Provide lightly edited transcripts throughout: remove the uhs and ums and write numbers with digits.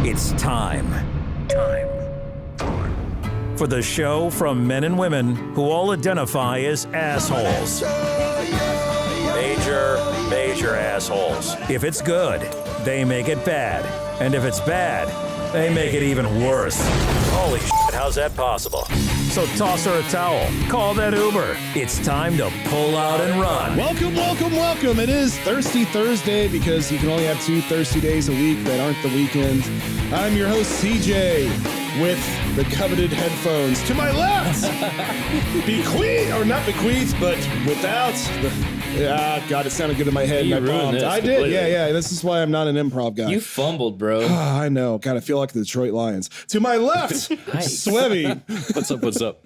It's time for the show from men and women who all identify as assholes. Major assholes. If it's good, they make it bad. And if it's bad, they make it even worse. Holy shit, how's that possible? So toss her a towel, call that Uber. It's time to pull out and run. Welcome. It is Thirsty Thursday because you can only have 2 thirsty days a week that aren't the weekend. I'm your host, CJ, with the coveted headphones. To my left, but without the... God, it sounded good in my head. You and I bombed. I did, completely. yeah. This is why I'm not an improv guy. You fumbled, bro. I know. God, I feel like the Detroit Lions. To my left, Nice. Swebby. What's up?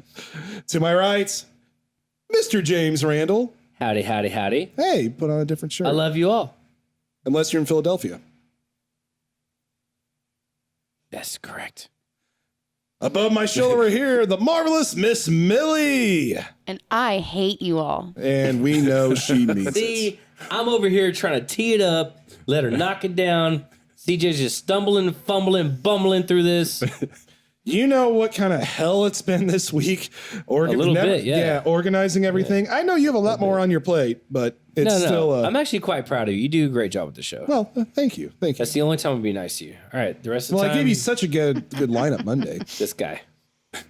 To my right, Mr. James Randall. Howdy. Hey, put on a different shirt. I love you all. Unless you're in Philadelphia. That's correct. Above my shoulder here, the marvelous Miss Millie. And I hate you all. And we know she means it. See, I'm over here trying to tee it up, let her knock it down. CJ's just stumbling, fumbling, bumbling through this. You know what kind of hell it's been this week? A little bit, yeah. Yeah, organizing everything. I know you have a lot more on your plate, but it's still... I'm actually quite proud of you. You do a great job with the show. Well, thank you. That's the only time I'm going to be nice to you. All right, the rest of the time... Well, I gave you such a good lineup Monday. This guy.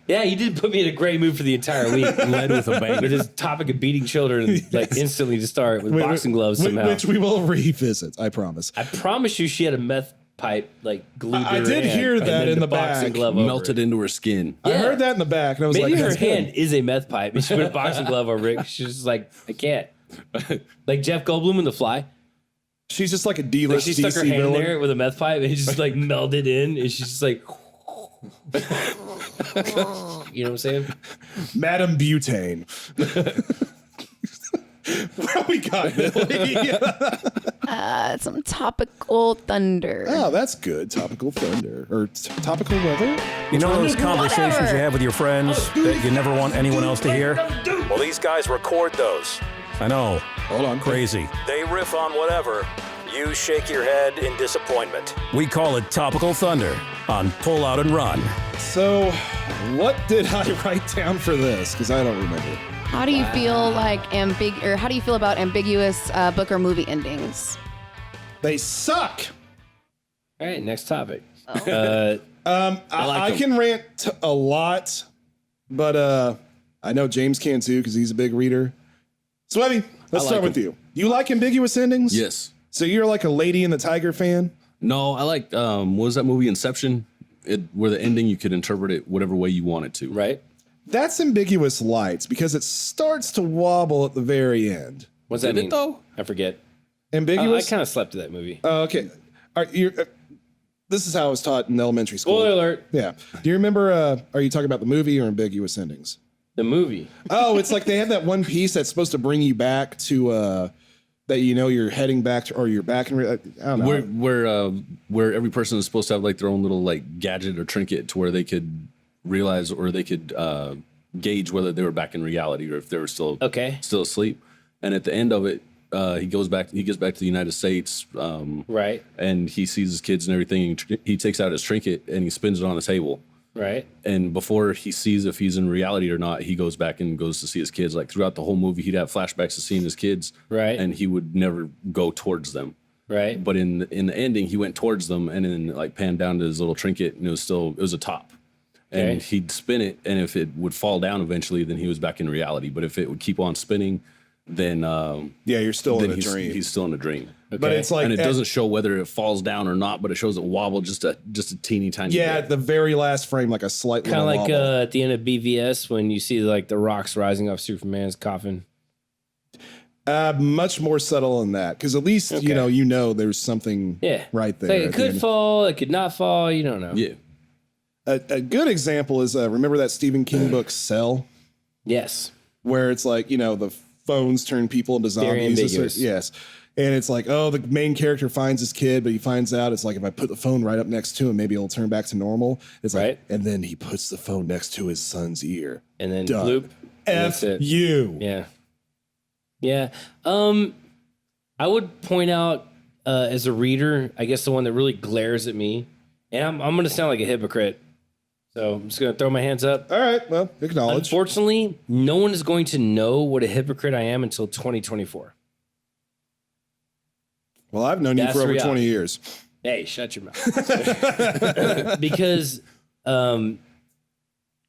Yeah, you did put me in a great mood for the entire week. Led with a bang. With his topic of beating children, like instantly to start with boxing gloves somehow. Which we will revisit, I promise. I promise you she had a meth pipe like glued to her I did hand, hear and that then in the boxing back. glove over Melted it. into her skin. I heard that in the back, and I was Maybe like, her that's hand good. is a meth pipe, and she put a boxing glove over it. She's just like, I can't. Like Jeff Goldblum in The Fly. She's just like a Like D-list she DC stuck her hand villain. there with a meth pipe, and it just like melded in, and she's just like, you know what I'm saying? Madam Butane. What we got, Millie? Some Topical Thunder. Oh, that's good. Topical Thunder. Or topical weather? You know those conversations Whatever. you have with your friends that you never want anyone else to hear? Well, these guys record those. I know. Hold on. Crazy. They riff on whatever. You shake your head in disappointment. We call it Topical Thunder on Pull Out and Run. So, what did I write down for this? Because I don't remember. How do you feel like how do you feel about ambiguous book or movie endings? They suck. All right, next topic. I can rant a lot, but I know James can too because he's a big reader. So, let's like start with you. You like ambiguous endings? Yes. So you're like a Lady and the Tiger fan? No, I like, what was that movie, Inception? Where the ending, you could interpret it whatever way you want it to. Right? That's ambiguous lights because it starts to wobble at the very end. What's that Did it, mean? though? I forget. Ambiguous? I kind of slept through that movie. Okay. This is how I was taught in elementary school. Spoiler alert. Yeah. Do you remember, are you talking about the movie or ambiguous endings? The movie. Oh, it's like they have that one piece that's supposed to bring you back to, that you're heading back to, or you're back in, I don't know. Where every person is supposed to have like their own little like gadget or trinket to where they could realize or they could gauge whether they were back in reality or if they were still asleep. And at the end of it, he gets back to the United States, Right. and he sees his kids and everything. He takes out his trinket and he spins it on the table. Right. And before he sees if he's in reality or not, he goes back and goes to see his kids. Like throughout the whole movie, he'd have flashbacks of seeing his kids, Right. and he would never go towards them. Right. But in the ending, he went towards them and then like panned down to his little trinket, and it was a top. And Okay. he'd spin it, and if it would fall down eventually, then he was back in reality. But if it would keep on spinning, then Yeah, you're still in a he's, dream. he's still in a dream. But it's like, And it doesn't show whether it falls down or not, but it shows it wobble just a teeny tiny yeah, bit. at the very last frame, like a slight Kind of little like wobble. at the end of BVS when you see like the rocks rising off Superman's coffin. Much more subtle than that, because at least you know there's something Yeah. right there. Like at it the could end. fall, it could not fall. You don't know. Yeah. A good example is remember that Stephen King book Cell, Yes. where it's like the phones turn people into Very zombies. ambiguous. Yes. And it's like, oh, the main character finds his kid, but he finds out it's like, if I put the phone right up next to him, maybe it'll turn back to normal. It's Right. like, and then he puts the phone next to his son's ear. And then Done. bloop. and F that's it. you. Yeah. Yeah. I would point out as a reader, I guess the one that really glares at me And I'm going to sound like a hypocrite. So I'm just going to throw my hands up. All right. Well, acknowledge. Unfortunately, no one is going to know what a hypocrite I am until 2024. Well, I've known you for over 20 years. Hey, shut your mouth. Because one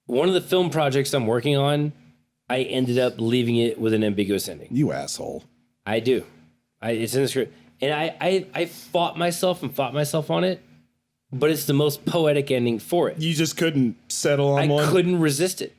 of the film projects I'm working on, I ended up leaving it with an ambiguous ending. You asshole. I do. It's in the script. And I fought myself on it, but it's the most poetic ending for it. You just couldn't settle on one? I couldn't resist it.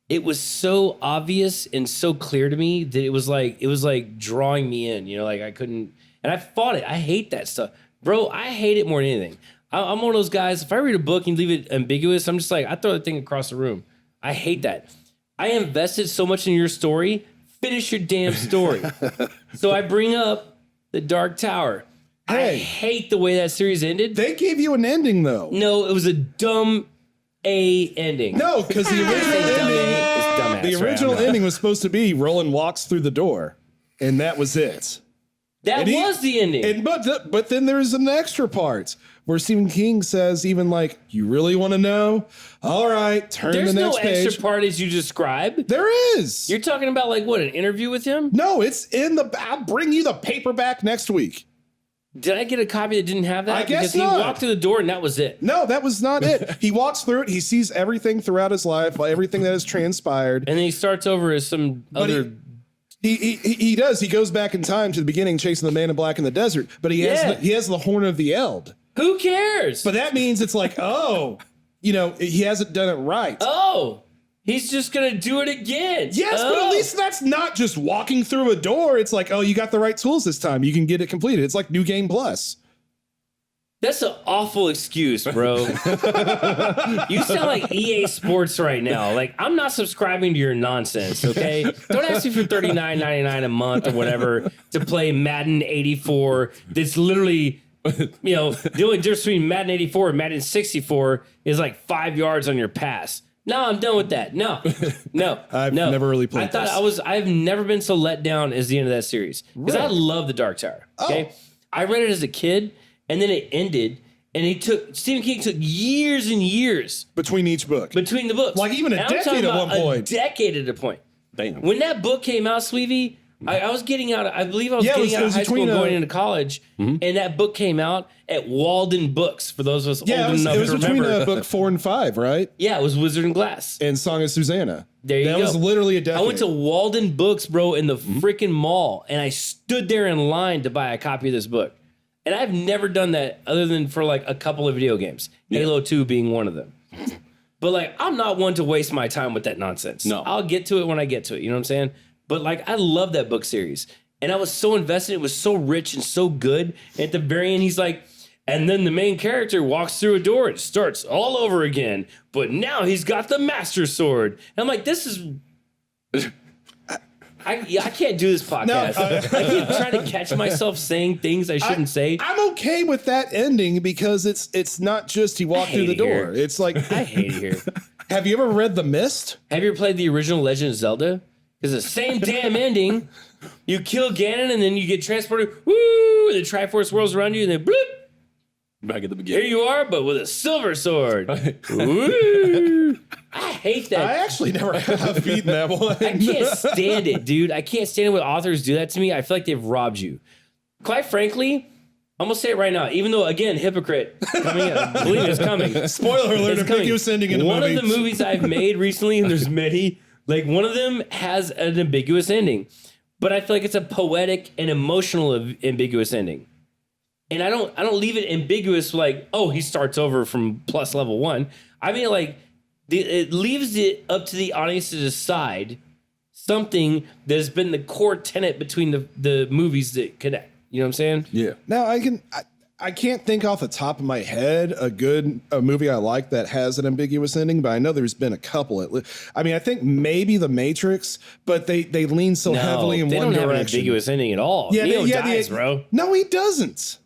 It was so obvious and so clear to me that it was like drawing me in, like I couldn't, and I fought it. I hate that stuff. Bro, I hate it more than anything. I'm one of those guys, if I read a book and leave it ambiguous, I'm just like, I throw the thing across the room. I hate that. I invested so much in your story. Finish your damn story. So I bring up The Dark Tower. Hey, I hate the way that series ended. They gave you an ending, though. No, it was a dumb A ending. No, because the original ending was supposed to be Roland walks through the door, and that was it. That was the ending. But then there's an extra part where Stephen King says, even like, you really want to know? All right, turn the next page. There's no extra part as you described. There is. You're talking about like what, an interview with him? No, it's in the. I'll bring you the paperback next week. Did I get a copy that didn't have that? I guess because not. He walked through the door and that was it. No, that was not it. He walks through it. He sees everything throughout his life, everything that has transpired. And then he starts over as some other. He does. He goes back in time to the beginning, chasing the man in black in the desert. But he has the horn of the eld. Who cares? But that means it's like, he hasn't done it right. Oh, he's just gonna do it again. Yes, but at least that's not just walking through a door. It's like, oh, you got the right tools this time. You can get it completed. It's like New Game Plus. That's an awful excuse, bro. You sound like EA Sports right now. Like, I'm not subscribing to your nonsense, okay? Don't ask me for $39.99 a month or whatever to play Madden 84. That's literally, the only difference between Madden 84 and Madden 64 is like 5 yards on your pass. No, I'm done with that. No. I've never really played I've never been so let down as the end of that series. Because I love The Dark Tower, okay? I read it as a kid. And then it ended, and Stephen King took years and years between each book. Between the books. Like even a decade at one point. A decade at a point. Damn. When that book came out, Sweevy, I was getting out, I believe I was getting out of high school and going into college, and that book came out at Walden Books, for those of us old enough to remember. It was between book 4 and 5, right? Yeah, it was Wizard and Glass. And Song of Susanna. There you go. That was literally a decade. I went to Walden Books, bro, in the freaking mall, and I stood there in line to buy a copy of this book. And I've never done that other than for like a couple of video games, Halo 2 being one of them. But like, I'm not one to waste my time with that nonsense. No. I'll get to it when I get to it. You know what I'm saying? But like, I love that book series. And I was so invested. It was so rich and so good. And at the very end, he's like, and then the main character walks through a door and starts all over again. But now he's got the Master Sword. And I'm like, this is... I can't do this podcast. I keep trying to catch myself saying things I shouldn't say. I'm okay with that ending because it's not just he walked through the door. It's like I hate it here. Have you ever read The Mist? Have you ever played the original Legend of Zelda? Because the same damn ending. You kill Ganon and then you get transported. Woo! The Triforce whirls around you and then bloop. Back at the beginning. Here you are, but with a silver sword. Woo! I hate that. I actually never have beaten that one. I can't stand it, dude. I can't stand it when authors do that to me. I feel like they've robbed you. Quite frankly, I'm going to say it right now, even though, again, hypocrite, coming up, believe it's coming. Spoiler alert, ambiguous ending in a movie. One of the movies I've made recently, and there's many, like one of them has an ambiguous ending. But I feel like it's a poetic and emotional ambiguous ending. And I don't leave it ambiguous like, oh, he starts over from plus level 1. I mean, like, it leaves it up to the audience to decide something that has been the core tenet between the movies that connect. You know what I'm saying? Yeah. Now, I can't think off the top of my head a movie I like that has an ambiguous ending, but I know there's been a couple. I mean, I think maybe The Matrix, but they lean so heavily in one direction. They don't have an ambiguous ending at all. Yeah, Neo dies, bro. No, he doesn't.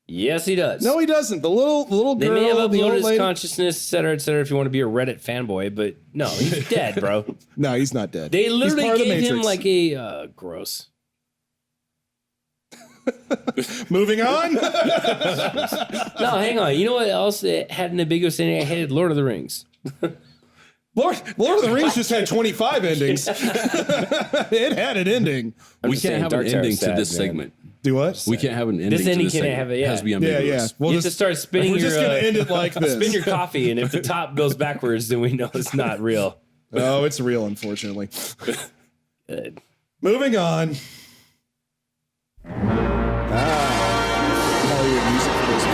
Yes, he does. No, he doesn't. The little girl, they may have the old uploaded his lady. consciousness, et cetera, if you want to be a Reddit fanboy, but no, he's dead, bro. No, he's not dead. They literally He's part of the gave him Matrix. like a gross. Moving on. No, hang on. You know what else that had an ambiguous ending? I hated Lord of the Rings. Lord of the Rings just had 25 endings. It had an ending. We can't have an ending to this segment. Do what? We can't have an ending. This ending to this can't segment. have it. It has to be ambiguous. Yeah. You have to start spinning We're your. just gonna end it like this. Spin your coffee, and if the top goes backwards, then we know it's not real. Oh, it's real, unfortunately. Good. Moving on. Hollywood music for this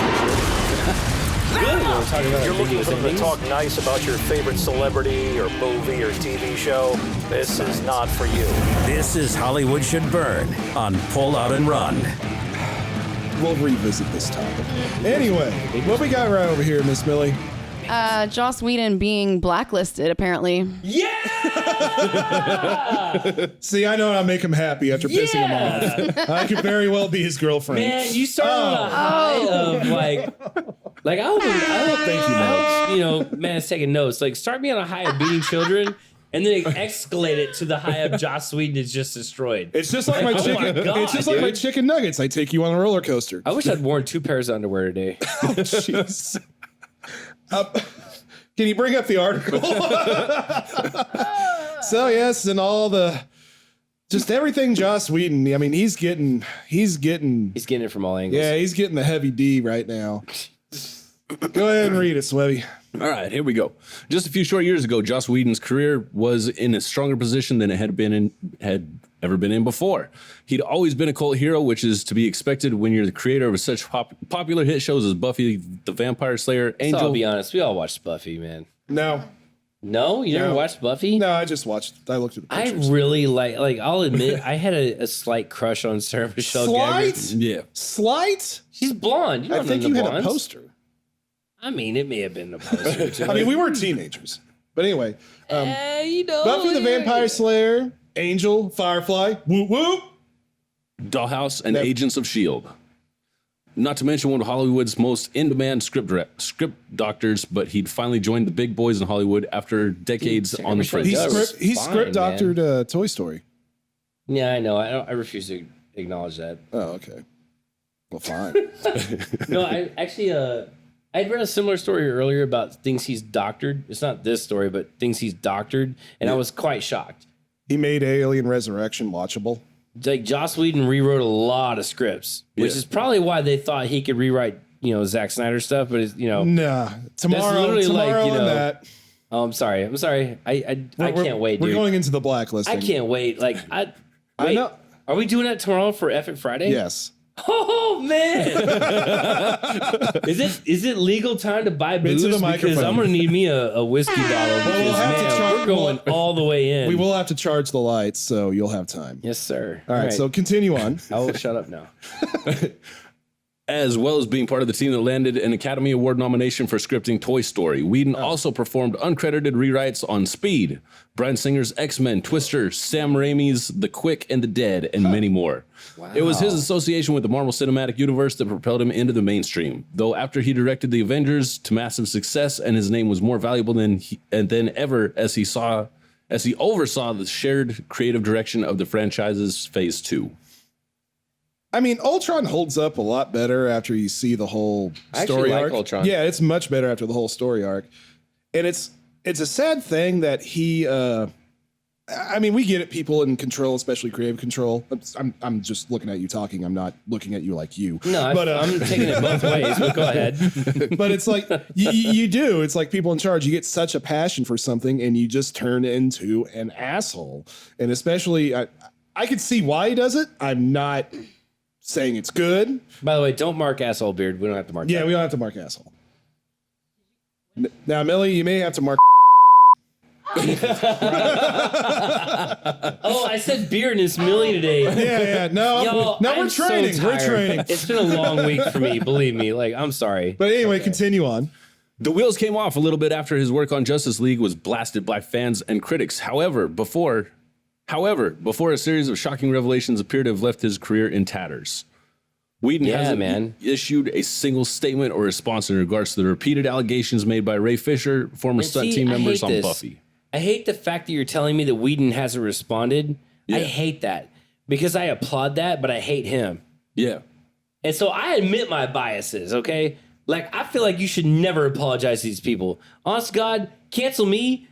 Good. We're talking about You're looking ambiguous for them to endings. talk nice about your favorite celebrity or movie or TV show. This is not for you. This is Hollywood Should Burn on Pull Out and Run. We'll revisit this topic. Anyway, what we got right over here, Miss Millie? Joss Whedon being blacklisted, apparently. Yeah. See, I know how to make him happy after pissing him off. I could very well be his girlfriend. Man, you started on a high of like I hope Thank you, man. Man, it's taking notes. Like, start me on a high of beating children, and then escalate it to the high of Joss Whedon is just destroyed. It's just like my chicken. God, it's just like my dude. chicken nuggets. I take you on a roller coaster. I wish I'd worn 2 pairs of underwear today. Oh, jeez. Can you bring up the article? So yes, and all just everything Joss Whedon. I mean, he's getting He's getting it from all angles. yeah, he's getting the heavy D right now. Go ahead and read it, Swebby. All right, here we go. Just a few short years ago, Joss Whedon's career was in a stronger position than it had ever been in before. He'd always been a cult hero, which is to be expected when you're the creator of such popular hit shows as Buffy the Vampire Slayer, So Angel. I'll be honest, we all watched Buffy, man. No, No, you never watched Buffy? no, I just watched. I looked at the I pictures. really like. I'll admit, I had a slight crush on Sarah Michelle Slight, Gellar. Yeah. slight. She's blonde. You I don't think know you the had a blondes. poster. I mean, it may have been a poster. Too. I mean, we were teenagers, but anyway. You know, Buffy the Vampire Slayer, Angel, Firefly, whoop whoop. Dollhouse and Agents of S.H.I.E.L.D. Not to mention one of Hollywood's most in-demand script doctors, but he'd finally joined the big boys in Hollywood after decades on the fringe. He's script doctored Toy Story. Yeah, I know. I refuse to acknowledge that. Oh, okay. Well, fine. No, I actually, I'd read a similar story earlier about things he's doctored. It's not this story, but things he's doctored, and I was quite shocked. He made Alien Resurrection watchable. Like, Joss Whedon rewrote a lot of scripts, which is probably why they thought he could rewrite, Zack Snyder stuff. But it's, Nah, tomorrow literally like, on that. Oh, I'm sorry. I can't wait, dude. We're going into the blacklist. I can't wait. Like, I wait, know. Are we doing that tomorrow for F It Friday? Yes. Oh man! is it legal time to buy booze? Into the Because microphone. I'm gonna need me a whiskey bottle. Because have to man, we're going all the way in. We will have to charge the lights, so you'll have time. Yes, sir. All right, so continue on. I will shut up now. As well as being part of the team that landed an Academy Award nomination for scripting Toy Story, Whedon also performed uncredited rewrites on Speed, Bryan Singer's X-Men, Twister, Sam Raimi's The Quick and the Dead, and many more. Wow. It was his association with the Marvel Cinematic Universe that propelled him into the mainstream. Though after he directed the Avengers to massive success, and his name was more valuable than ever as he oversaw the shared creative direction of the franchise's Phase 2. I mean, Ultron holds up a lot better after you see the whole I story actually like arc. Ultron. Yeah, it's much better after the whole story arc. And it's a sad thing that he I mean, we get it, people in control, especially creative control. I'm just looking at you talking. I'm not looking at you like you. No, but, I'm taking it both ways, but go ahead. But it's like, you do. It's like people in charge. You get such a passion for something and you just turn into an asshole. And especially, I can see why he does it. I'm not saying it's good. By the way, don't mark asshole beard. We don't have to mark Yeah, that. we don't have to mark asshole. Now, Millie, you may have to mark. Oh, I said beard and it's Millie today. Yeah. No, Yo, no, I'm we're training. so We're tired. training. It's been a long week for me, believe me. Like, I'm sorry. But anyway, continue on. The wheels came off a little bit after his work on Justice League was blasted by fans and critics. However, before a series of shocking revelations appeared to have left his career in tatters. Whedon hasn't issued a single statement or response in regards to the repeated allegations made by Ray Fisher, former stunt team members on Buffy. I hate the fact that you're telling me that Whedon hasn't responded. Yeah. I hate that because I applaud that, but I hate him. Yeah. And so I admit my biases, okay? Like, I feel like you should never apologize to these people. Honest to God, cancel me,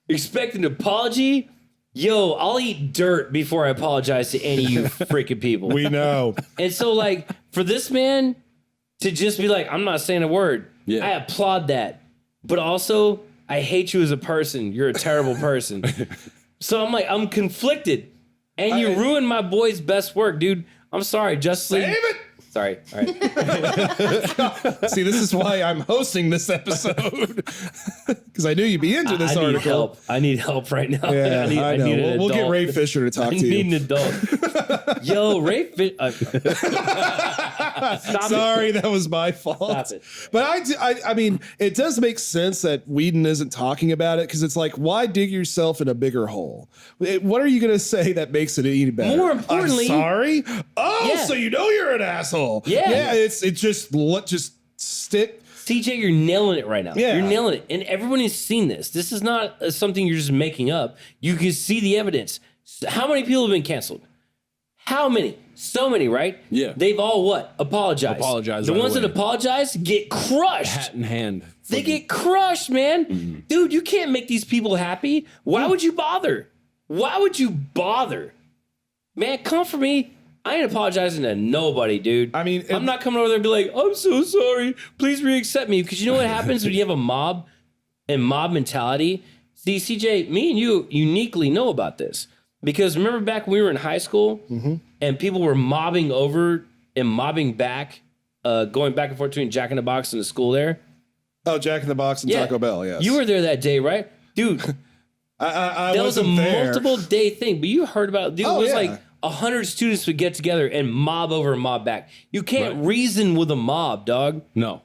expect an apology. Yo, I'll eat dirt before I apologize to any of you freaking people. We know. And so, like, for this man to just be like, I'm not saying a word, I applaud that. But also, I hate you as a person. You're a terrible person. So I'm like, I'm conflicted. And you ruined my boy's best work, dude. I'm sorry, Justice League. Save it! Sorry. All right. See, this is why I'm hosting this episode. Because I knew you'd be into this I need article. help. I need help right now. Yeah, I know. need an We'll get adult. Ray Fisher to talk to I need you. an adult. Yo, Ray Fisher. Sorry, that was my fault. Stop it. But I mean, it does make sense that Whedon isn't talking about it because it's like, why dig yourself in a bigger hole? What are you going to say that makes it any better? More importantly, I'm sorry. Oh, Yeah. so you know you're an asshole. Yeah. It's just stick. CJ, you're nailing it right now. Yeah. You're nailing it. And everyone has seen this. This is not something you're just making up. You can see the evidence. How many people have been canceled? How many? So many, right? Yeah. They've all what? Apologized. Apologized The right ones away. that apologize get crushed. Hat in hand. They get crushed, man. Dude, you can't make these people happy. Why would you bother? Why would you bother? Man, come for me. I ain't apologizing to nobody, dude. I mean, I'm not coming over there and be like, I'm so sorry. Please re-accept me. Because you know what happens when you have a mob and mob mentality? See, CJ, me and you uniquely know about this. Because remember back when we were in high school and people were mobbing over and mobbing back, going back and forth between Jack in the Box and the school there? Oh, Jack in the Box and Yeah. Taco Bell, yes. You were there that day, right? Dude, I that was a wasn't there. multiple day thing, but you heard about it. Dude, Oh, it was yeah. like 100 students would get together and mob over and mob back. You can't reason with a mob, dog. No.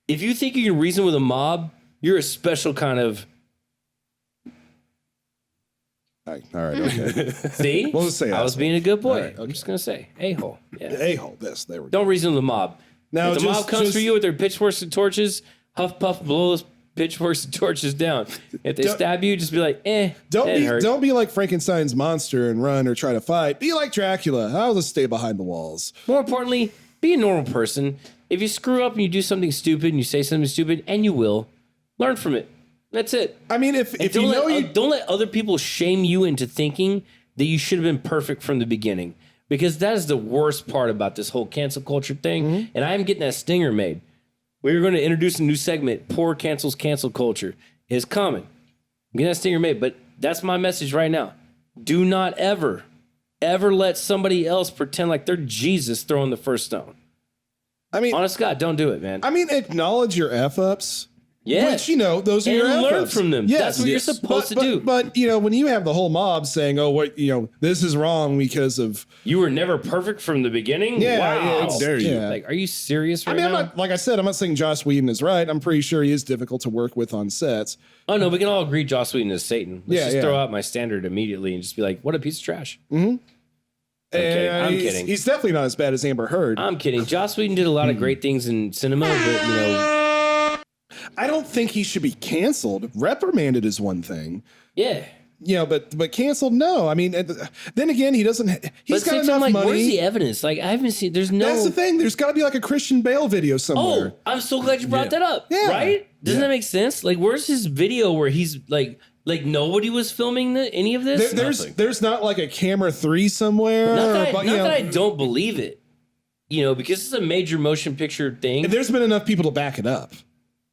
If you think you can reason with a mob, you're a special kind of... All right, okay. See? We'll just say I was asshole. being a good boy. All right, I'm just going to say a-hole. Yeah. A-hole, this, there we go. Don't reason with the mob. Now, If the mob comes just- for you with their pitchforks and torches, huff, puff, blow those pitchforks and torches down. If they stab you, just be like, Don't be like Frankenstein's monster and run or try to fight. Be like Dracula. I'll just stay behind the walls. More importantly, be a normal person. If you screw up and you do something stupid and you say something stupid, and you will, learn from it. That's it. I mean, if don't you know don't let other people shame you into thinking that you should have been perfect from the beginning, because that is the worst part about this whole cancel culture thing. And I am getting that stinger made. We are going to introduce a new segment. Poor cancels cancel culture is coming. I'm getting that stinger made, but that's my message right now. Do not ever let somebody else pretend like they're Jesus throwing the first stone. I mean, Honest God, don't do it, man. I mean, acknowledge your F-ups. Yeah. Which, those are And your learn F-ups. from them. Yes. That's what you're supposed to do. But, when you have the whole mob saying, this is wrong because of... You were never perfect from the beginning? Yeah, Wow. it's- dare you. yeah. Like, are you serious right I mean, I'm now? not, like I said, I'm not saying Joss Whedon is right. I'm pretty sure he is difficult to work with on sets. Oh, no, we can all agree Joss Whedon is Satan. Let's Yeah, just yeah. throw out my standard immediately and just be like, what a piece of trash. And I'm he's, kidding. He's definitely not as bad as Amber Heard. I'm kidding. Joss Whedon did a lot of great things in cinema, but, I don't think he should be canceled. Reprimanded is one thing. yeah. But canceled, no. I mean, then again, he doesn't. He's got enough like, money. where's the evidence? Like, I haven't seen, there's no. That's the thing. There's got to be like a Christian Bale video somewhere. Oh, I'm so glad you brought that up. Yeah. Right? Doesn't that make sense? Like, where's his video where he's like nobody was filming any of this? There's not like a camera 3 somewhere. Not that I don't believe it, because it's a major motion picture thing. There's been enough people to back it up.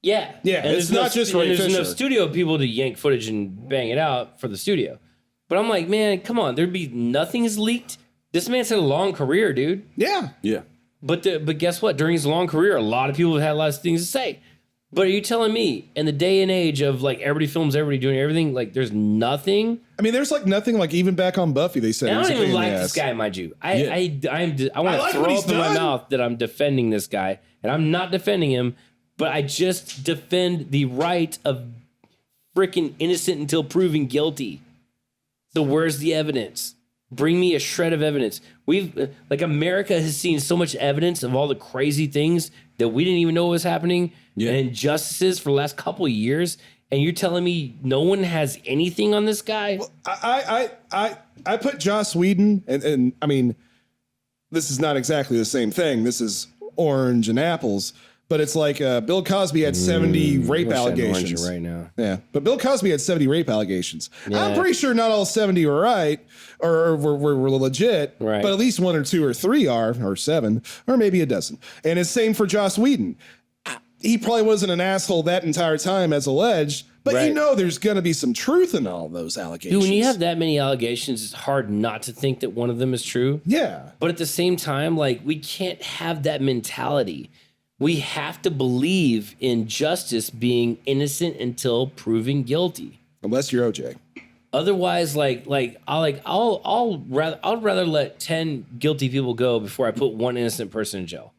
Yeah. Yeah, And it's there's not just Ray there's Fisher. enough studio people to yank footage and bang it out for the studio. But I'm like, man, come on. There'd be nothing is leaked. This man's had a long career, dude. Yeah. Yeah. But guess what? During his long career, a lot of people have had a lot of things to say. But are you telling me in the day and age of like everybody films everybody doing everything, like there's nothing? I mean, there's like nothing like even back on Buffy, they said. And I it was don't a even pain in like the this ass. guy, mind you. I I want to like throw what he's up in my done. mouth that I'm defending this guy, and I'm not defending him, but I just defend the right of freaking innocent until proven guilty. So where's the evidence? Bring me a shred of evidence. America has seen so much evidence of all the crazy things that we didn't even know was happening, and injustices for the last couple of years. And you're telling me no one has anything on this guy? I put Joss Whedon and I mean, this is not exactly the same thing. This is orange and apples. But it's like Bill Cosby had 70 rape allegations. Right now. Yeah, but Bill Cosby had 70 rape allegations. Yeah. I'm pretty sure not all 70 were right or were legit, right. But at least 1 or 2 or 3 are, or 7, or maybe a dozen. And it's same for Joss Whedon. He probably wasn't an asshole that entire time as alleged, but right. you know there's going to be some truth in all those allegations. Dude, when you have that many allegations, it's hard not to think that one of them is true. Yeah. But at the same time, like, we can't have that mentality. We have to believe in justice being innocent until proven guilty. Unless you're OJ. Otherwise, I'll rather let 10 guilty people go before I put one innocent person in jail.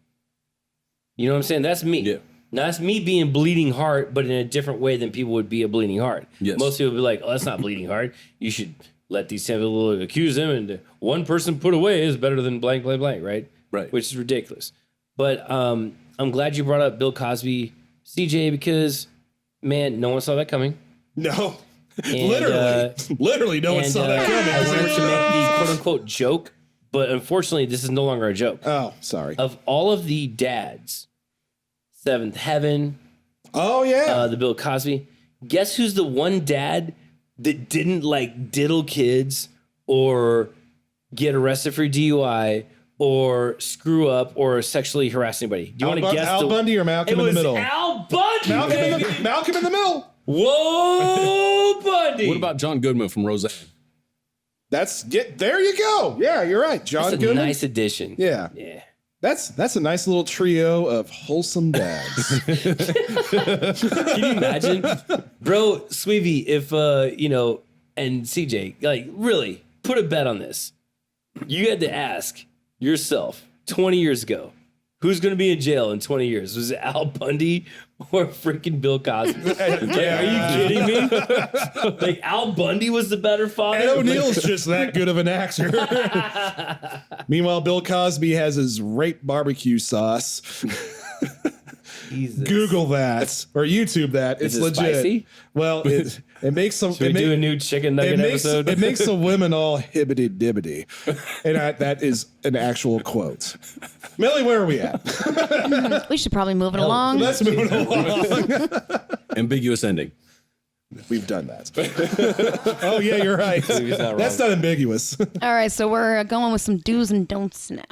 You know what I'm saying? That's me. Yeah. Now, that's me being bleeding heart, but in a different way than people would be a bleeding heart. Yes. Most people would be like, oh, that's not bleeding heart. You should let these 10 people accuse them, and one person put away is better than blank, blank, blank, right? Right. Which is ridiculous. But I'm glad you brought up Bill Cosby, CJ, because, man, no one saw that coming. No. And, literally no one saw that coming. I wanted to make the quote-unquote joke, but unfortunately, this is no longer a joke. Oh, sorry. Of all of the dads, Seventh Heaven, oh, yeah. the Bill Cosby, guess who's the one dad that didn't, like, diddle kids or get arrested for DUI or screw up or sexually harass anybody? Do you want to guess? Al Bundy or Malcolm in the Middle? Al Bundy. Malcolm in the Middle. Whoa, Bundy. What about John Goodman from Roseanne? There you go. Yeah, you're right. John That's a Goodman. nice addition. Yeah. Yeah. That's a nice little trio of wholesome dads. Can you imagine? Bro, Sweevy, if, and CJ, like, really, put a bet on this. You had to ask yourself 20 years ago, who's going to be in jail in 20 years? Was it Al Bundy or freaking Bill Cosby? Like, are you kidding me? Like, Al Bundy was the better father? Ed O'Neill's just that good of an actor. Meanwhile, Bill Cosby has his rape barbecue sauce. Jesus. Google that or YouTube that. It's Is it legit. spicy? Well, it makes some. Should we do a new chicken nugget episode? It makes the women all hibbity dibbity, and that is an actual quote. Millie, where are we at? We should probably move it along. Let's move it along. Ambiguous ending. We've done that. Oh yeah, you're right. That's not ambiguous. All right, so we're going with some do's and don'ts now.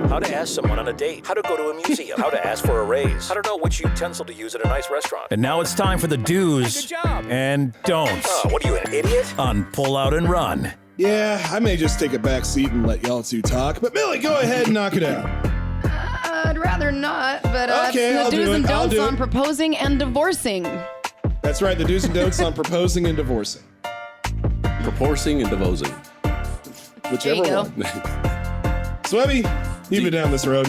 How to ask someone on a date. How to go to a museum. How to ask for a raise. How to know which utensil to use at a nice restaurant. And now it's time for the do's and don'ts. What are you, an idiot? On Pull Out and Run. Yeah, I may just take a back seat and let y'all two talk, but Millie, go ahead and knock it out. I'd rather not, but Okay, it's I'll the do do's it. and I'll don'ts do on it. proposing and divorcing. That's right, the do's and don'ts on proposing and divorcing. Proporcing and divorcing. Whichever There you go. one. Swebby, you've been down this road.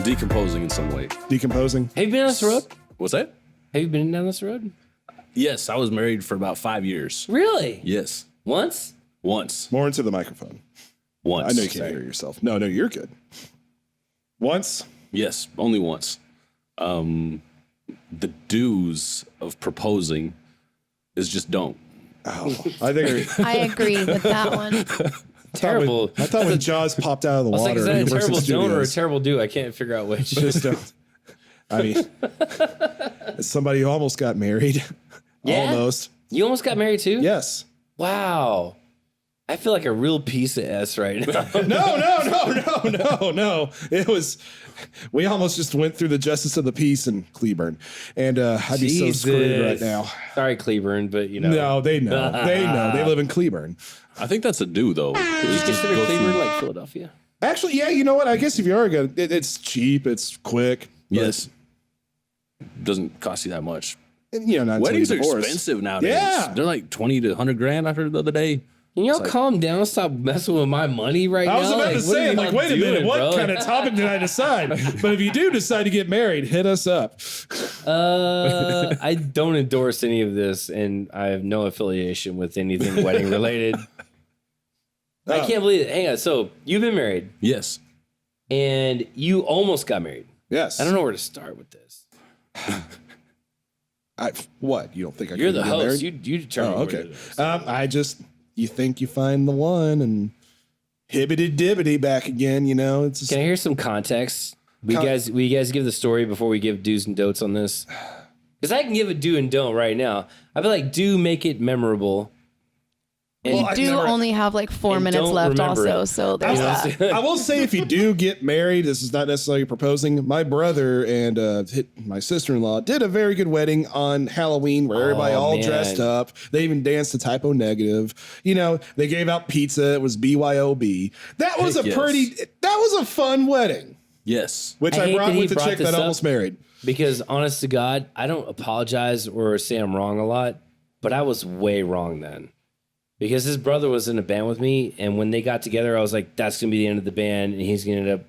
Decomposing in some way. Decomposing. Have you been on this road? What's that? Have you been down this road? Yes, I was married for about 5 years. Really? Yes. Once? Once. More into the microphone. Once. I know you can't hear yourself. No, you're good. Once. Yes, only once. The do's of proposing is just don't. Oh, I think I agree with that one. Terrible. I thought when Jaws popped out of the I was water. like, is that a Universal terrible don't or a Studios, terrible do? I can't figure out which. just don't. I mean, as somebody who almost got married. Yeah? Almost. You almost got married too? Yes. Wow. I feel like a real piece of S right now. No. It was. We almost just went through the justice of the peace in Cleburne, and I'd be so screwed right now. Sorry, Cleburne, but you know. No, they know. They know. They live in Cleburne. I think that's a do, though. Would you consider Cleburne like Philadelphia? Actually, yeah. You know what? I guess if you are going, it's cheap. It's quick. Yes. Doesn't cost you that much. And, not until Weddings you are divorce. expensive nowadays. Yeah. They're like 20 to 100 grand. I heard the other day. Can y'all calm down? Stop messing with my money right now. I was about to what say, are I'm like, y'all wait a minute, doing, what bro? kind of topic did I decide? But if you do decide to get married, hit us up. I don't endorse any of this, and I have no affiliation with anything wedding related. I can't believe it. Hang on. So you've been married, Yes. and you almost got married. Yes. I don't know where to start with this. What? You don't think I You're could the get host. married? You determine. Oh, where okay. to start. You think you find the one and hibbity dibbity back again. You know, it's just, Can I hear some context? Will you guys give the story before we give do's and don'ts on this? Because I can give a do and don't right now. I feel like do make it memorable. And We do only have like 4 and minutes don't left remember also, it. so there's that. I will say, if you do get married, this is not necessarily proposing. My brother and my sister-in-law did a very good wedding on Halloween where everybody all dressed up. They even danced to Typo Negative. You know, they gave out pizza. It was BYOB. That was that was a fun wedding. Yes. Which I brought with the chick that almost married. Because honest to God, I don't apologize or say I'm wrong a lot, but I was way wrong then. Because his brother was in a band with me, and when they got together, I was like, that's going to be the end of the band, and he's going to end up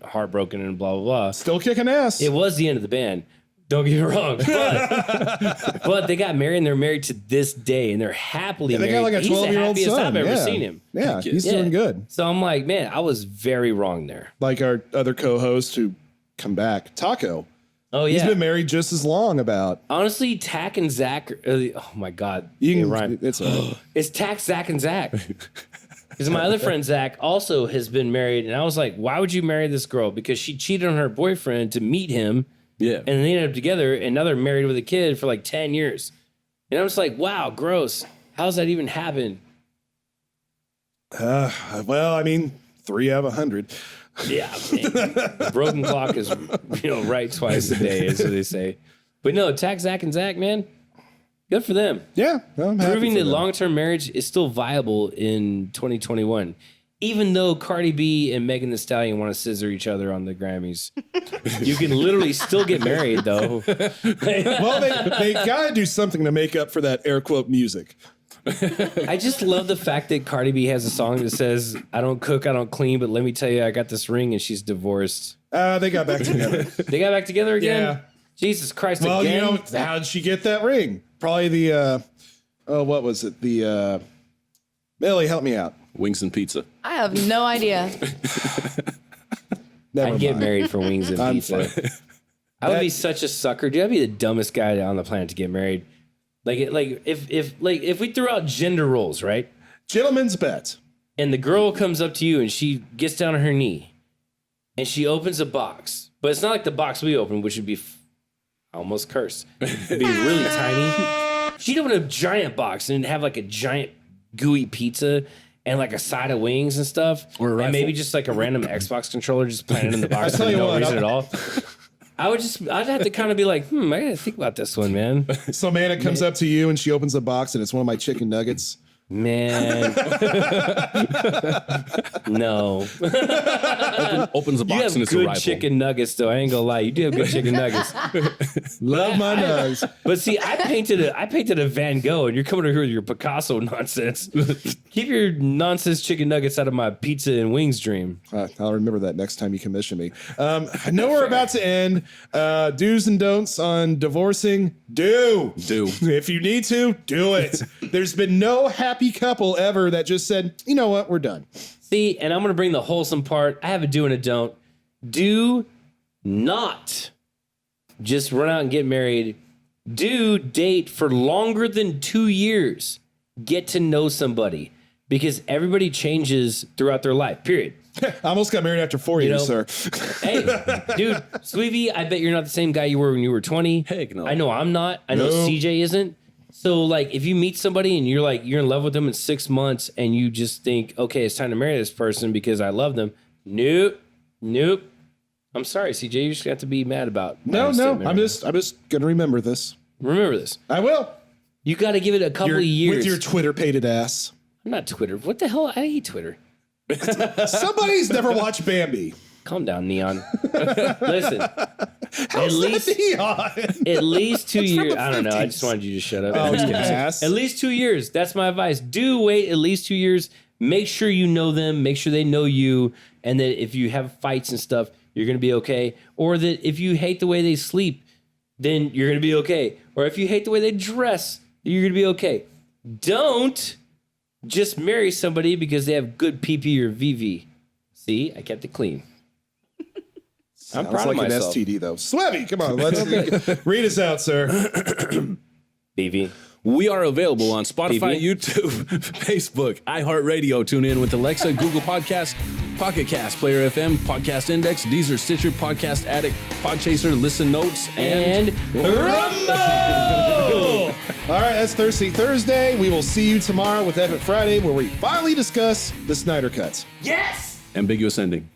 heartbroken, and blah, blah, blah. Still kicking ass. It was the end of the band. Don't get me wrong. But they got married, and they're married to this day, and they're happily married. They got like a 12-year-old He's the happiest son. I've ever seen him. Yeah, he's doing good. So I'm like, man, I was very wrong there. Like our other co-host who come back, Taco. Oh, yeah. He's been married just as long about. Honestly, Tack and Zach, oh my God. You can, rhyme. it's It's Tack, Zach, and Zach. Because my other friend, Zach, also has been married. And I was like, why would you marry this girl? Because she cheated on her boyfriend to meet him. Yeah. And they ended up together. And now they're married with a kid for like 10 years. And I was like, wow, gross. How's that even happen? well, I mean, 3 out of 100. Yeah, man. Broken clock is, right twice a day, as they say. But no, Tack, Zach, and Zach, man, good for them. Yeah, I'm happy Proving for that them. long-term marriage is still viable in 2021. Even though Cardi B and Megan Thee Stallion want to scissor each other on the Grammys. You can literally still get married, though. Well, they got to do something to make up for that air quote music. I just love the fact that Cardi B has a song that says, I don't cook, I don't clean, but let me tell you, I got this ring, and she's divorced. They got back together. They got back together again? Yeah. Jesus Christ, Well, again? how did she get that ring? Probably the, what was it? The, Millie, help me out. Wings and pizza. I have no idea. Never I'd get mind. married for wings and I'm pizza. fine. I would be such a sucker. Dude, I'd be the dumbest guy on the planet to get married. If we threw out gender roles, right? Gentlemen's bet. And the girl comes up to you and she gets down on her knee and she opens a box, but it's not like the box we opened, which would be almost cursed. It'd be really tiny. She'd open a giant box and have like a giant gooey pizza and like a side of wings and stuff, or and maybe just like a random Xbox controller just planted in the box for no reason at all. I'd have to kind of be like, I gotta think about this one, man. So Amanda comes up to you and she opens the box and it's one of my chicken nuggets. Man. No. Opens a You box have and it's a good rifle. chicken nuggets, though. I ain't gonna lie. You do have good chicken nuggets. Love my nugs. But see, I painted a Van Gogh, and you're coming over here with your Picasso nonsense. Keep your nonsense chicken nuggets out of my pizza and wings dream. I'll remember that next time you commission me. I know we're about to end. Do's and don'ts on divorcing. Do. If you need to, do it. There's been no happy couple ever that just said, you know what, we're done. See, and I'm going to bring the wholesome part. I have a do and a don't. Do not just run out and get married. Do date for longer than 2 years. Get to know somebody because everybody changes throughout their life, period. I almost got married after 4 years, sir. Hey, dude, Sweevy, I bet you're not the same guy you were when you were 20. Heck no. I know I'm not. I know CJ isn't. So, like, if you meet somebody and you're in love with them in 6 months and you just think, okay, it's time to marry this person because I love them. Nope. I'm sorry, CJ. You just got to be mad about. No. I'm just gonna remember this. Remember this. I will. You got to give it a couple of years. With your Twitter-pated ass. I'm not Twitter. What the hell? I hate Twitter. Somebody's never watched Bambi. Calm down, Neon. Listen. How's that Neon? At least 2 years. the I don't know. I 50s. just wanted you to shut up. Oh, ass. At least 2 years. That's my advice. Do wait at least 2 years. Make sure you know them. Make sure they know you. And that if you have fights and stuff, you're going to be okay. Or that if you hate the way they sleep, then you're going to be okay. Or if you hate the way they dress, you're going to be okay. Don't just marry somebody because they have good PP or VV. See, I kept it clean. I'm proud of like myself. an STD though. Swebby, come on, let's read us out, sir. BV. We are available on Spotify, PB. YouTube, Facebook, iHeartRadio. Tune in with Alexa, Google Podcasts, Pocket Cast, Player FM, Podcast Index, Deezer, Stitcher, Podcast Addict, Podchaser, Listen Notes, and Rumble! All right, that's Thirsty Thursday. We will see you tomorrow with Epic Friday, where we finally discuss the Snyder Cuts. Yes! Ambiguous Ending.